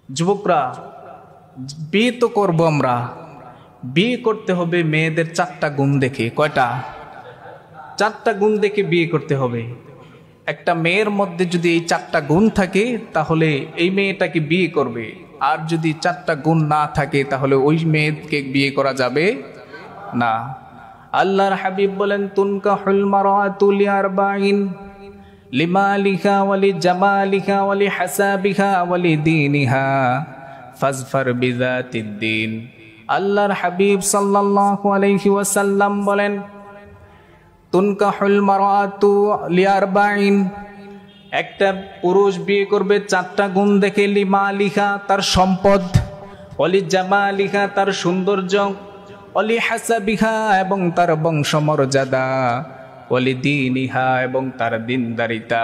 যুবকরা, বিয়ে তো করব আমরা, বিয়ে করতে হবে মেয়েদের 4টা গুণ দেখে। কয়টা? 4টা গুণ দেখে বিয়ে করতে হবে। একটা মেয়ের মধ্যে যদি এই 4টা গুণ থাকে তাহলে এই মেয়েটাকে বিয়ে করবে, আর যদি 4টা গুণ না থাকে তাহলে ওই মেয়েকে বিয়ে করা যাবে না। আল্লাহর হাবিব বলেন, তুনকাহুল মারআতু লিআরবাইন, লিমালিহা ওয়ালি জামালিহা ওয়ালি হাসাবিহা ওয়ালি দীনিহা ফাজফার বিযাতিদ্দিন। আল্লাহর হাবিব সাল্লাল্লাহু আলাইহি ওয়াসাল্লাম বলেন, তুনকাহুল মারআতু লিআরবাইন, একটা পুরুষ বিয়ে করবে 4টা গুণ দেখে। লিমালিহা, তার সম্পদ, ওয়ালি জামালিহা, তার সৌন্দর্য, ওয়ালি হাসাবিহা, এবং তার বংশমর্যাদা, ওয়ালি দীনিহা, এবং তার দিনদারিতা।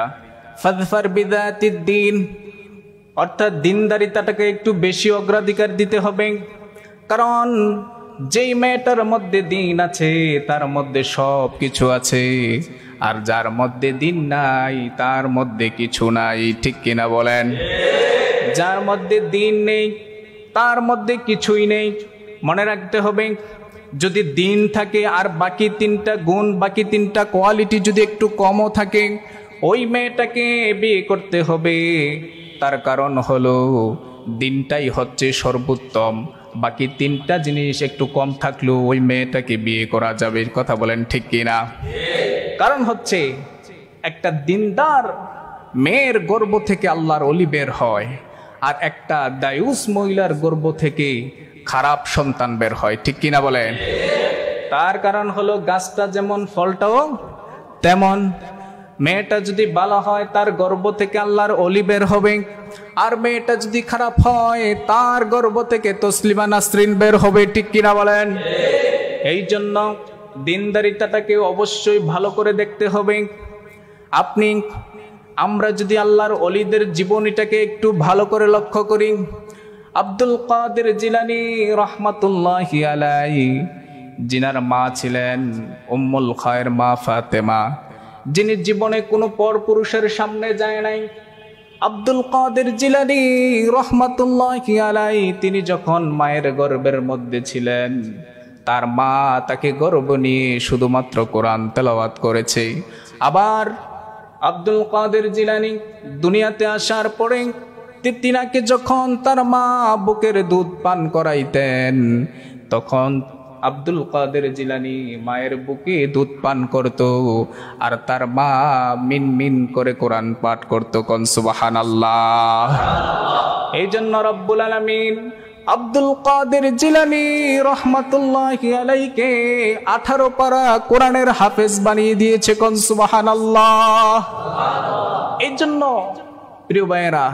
ফাজফার বিযাতিদ্দিন, অর্থাৎ দিনদারিতাটাকে একটু বেশি অগ্রাধিকার দিতে হবে। কারণ যেই মেয়েটার মধ্যে দিন আছে তার মধ্যে সব কিছু আছে, আর যার মধ্যে দিন নাই তার মধ্যে কিছু নাই। ঠিক কিনা বলেন? যার মধ্যে দিন নেই তার মধ্যে কিছুই নেই। মনে রাখতে হবে, যদি দিন থাকে আর বাকি 3টা গুণ, বাকি 3টা কোয়ালিটি যদি একটু কমও থাকে, ওই মেয়েটাকে বিয়ে করতে হবে। তার কারণ হলো দিনটাই হচ্ছে সর্বোত্তম, বাকি 3টা জিনিস একটু কম থাকলেও ওই মেয়েটাকে বিয়ে করা যাবে। কথা বলেন ঠিক কিনা? কারণ হচ্ছে একটা দিনদার মেয়ের গর্ভ থেকে আল্লাহর ওলি বের হয়, আর একটা দায়ুস মহিলার গর্ভ থেকে খারাপ সন্তান বের হয়। ঠিক কিনা বলেন? তার কারণ হলো গাছটা যেমন ফলটাও তেমন। মেয়েটা যদি ভালো হয় তার গর্ভ থেকে আল্লাহর ওলি বের হবে, আর মেয়েটা যদি খারাপ হয় তার গর্ভ থেকে তসলিমা নাসরিন বের হবে। ঠিক কিনা বলেন? এই জন্য দিনদারিতাটাকে অবশ্যই ভালো করে দেখতে হবে। আমরা যদি আল্লাহর ওলিদের জীবনীটাকে একটু ভালো করে লক্ষ্য করি, আব্দুল কাদের জিলানী রাহমাতুল্লাহি আলাইহি, যিনার মা ছিলেন উম্মুল খায়ের মা ফাতেমা, যিনি জীবনে কোনো পরপুরুষের সামনে যায় নাই। আব্দুল কাদের জিলানী রাহমাতুল্লাহি আলাইহি, তিনি যখন মায়ের গর্ভের মধ্যে ছিলেন, তার মা তাকে গর্ভ নিয়ে শুধুমাত্র কোরআন তেলাওয়াত করেছে। আবার আব্দুল কাদের জিলানী দুনিয়াতে আসার পরে তিনাকে যখন তার মা বুকের দুধ পান করাইতেন, তখন আব্দুল কাদের জিলানী মায়ের বুকে দুধ পান করত, আর তার মা মিন মিন করে কোরআন পাঠ করত। কোন সুবহানাল্লাহ। এই জন্য রব্বুল আলামিন আব্দুল কাদের জিলানী রাহমাতুল্লাহি আলাইহিকে 18 পারা কোরআনের হাফেজ বানিয়ে দিয়েছে। কোন সুবহানাল্লাহ। এই জন্য প্রিয় ভাইয়েরা,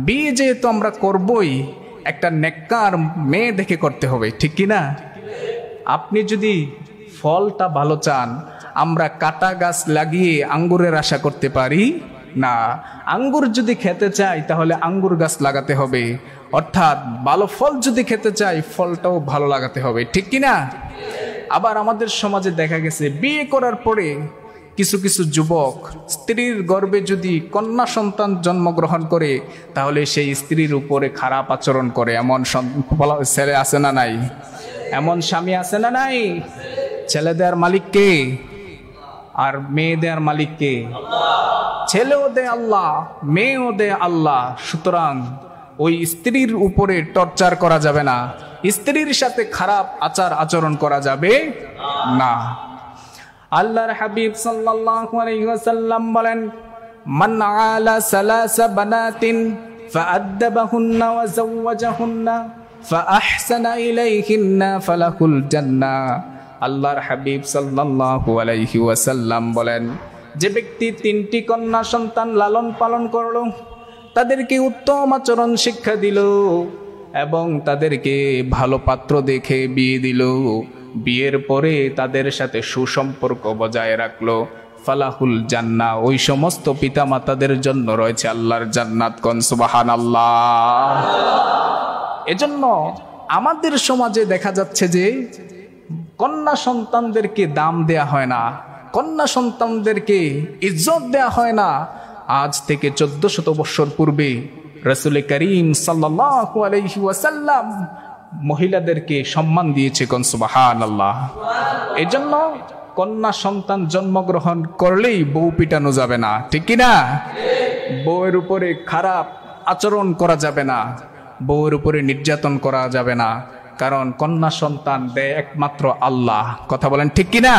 বিয়ে যেহেতু আমরা করবই, একটা নেককার মেয়ে দেখে করতে হবে। ঠিক কিনা? আপনি যদি ফলটা ভালো চান, আমরা কাটা গাছ লাগিয়ে আঙ্গুরের আশা করতে পারি না। আঙ্গুর যদি খেতে চাই তাহলে আঙ্গুর গাছ লাগাতে হবে, অর্থাৎ ভালো ফল যদি খেতে চাই ফলটাও ভালো লাগাতে হবে। ঠিক কিনা? আবার আমাদের সমাজে দেখা গেছে বিয়ে করার পরে কিছু কিছু যুবক স্ত্রীর গর্ভে যদি কন্যা সন্তান জন্মগ্রহণ করে তাহলে সেই স্ত্রীর উপরে খারাপ আচরণ করে। এমন ছেলে আছে না নাই? এমন স্বামী আছে না নাই? ছেলে দেওয়ার মালিক কে আর মেয়ে দেওয়ার মালিক কে? ছেলেও দেয় আল্লাহ, মেয়েও দেয় আল্লাহ। সুতরাং ওই স্ত্রীর উপরে টর্চার করা যাবে না, স্ত্রীর সাথে খারাপ আচরণ করা যাবে না। আল্লাহর হাবিব সাল্লাল্লাহু আলাইহি ওয়াসাল্লাম বলেন, মান আলা সালাসা বানাতিন ফাআদ্দাবাহুন্না ওয়া যাওয়াজাহুন্না ফাআহসানা ইলাইহিন্না ফালাহুল জান্নাহ। আল্লাহর হাবিব সাল্লাল্লাহু আলাইহি ওয়াসাল্লাম বলেন, যে ব্যক্তি 3টি কন্যা সন্তান লালন পালন করলো, তাদেরকে উত্তম আচরণ শিক্ষা দিল এবং তাদেরকে ভালো পাত্র দেখে বিয়ে দিল, বিয়ের পরে তাদের সাথে সুসম্পর্ক বজায় রাখলো, ফালাহুল জান্নাহ, ওই সমস্ত পিতা মাতাদের জন্য রয়েছে আল্লাহর জান্নাত। কোন সুবহানাল্লাহ। এজন্য আমাদের সমাজে দেখা যাচ্ছে যে কন্যা সন্তানদেরকে দাম দেয়া হয় না, কন্যা সন্তানদেরকে ইজ্জত দেয়া হয় না। আজ থেকে 1400 বছর পূর্বে রাসূল করিম সাল্লাল্লাহু আলাইহি ওয়াসাল্লাম মহিলাদেরকে সম্মান দিয়েছে, কোন সুবহানাল্লাহ। এজন্য কন্যা সন্তান জন্মগ্রহণ করলেই বউ পিটানো যাবে না, ঠিক কি না? বউয়ের উপরে খারাপ আচরণ করা যাবে না, বউয়ের উপরে নির্যাতন করা যাবে না, কারণ কন্যা সন্তান দেয় একমাত্র আল্লাহ। কথা বলেন ঠিক কি না?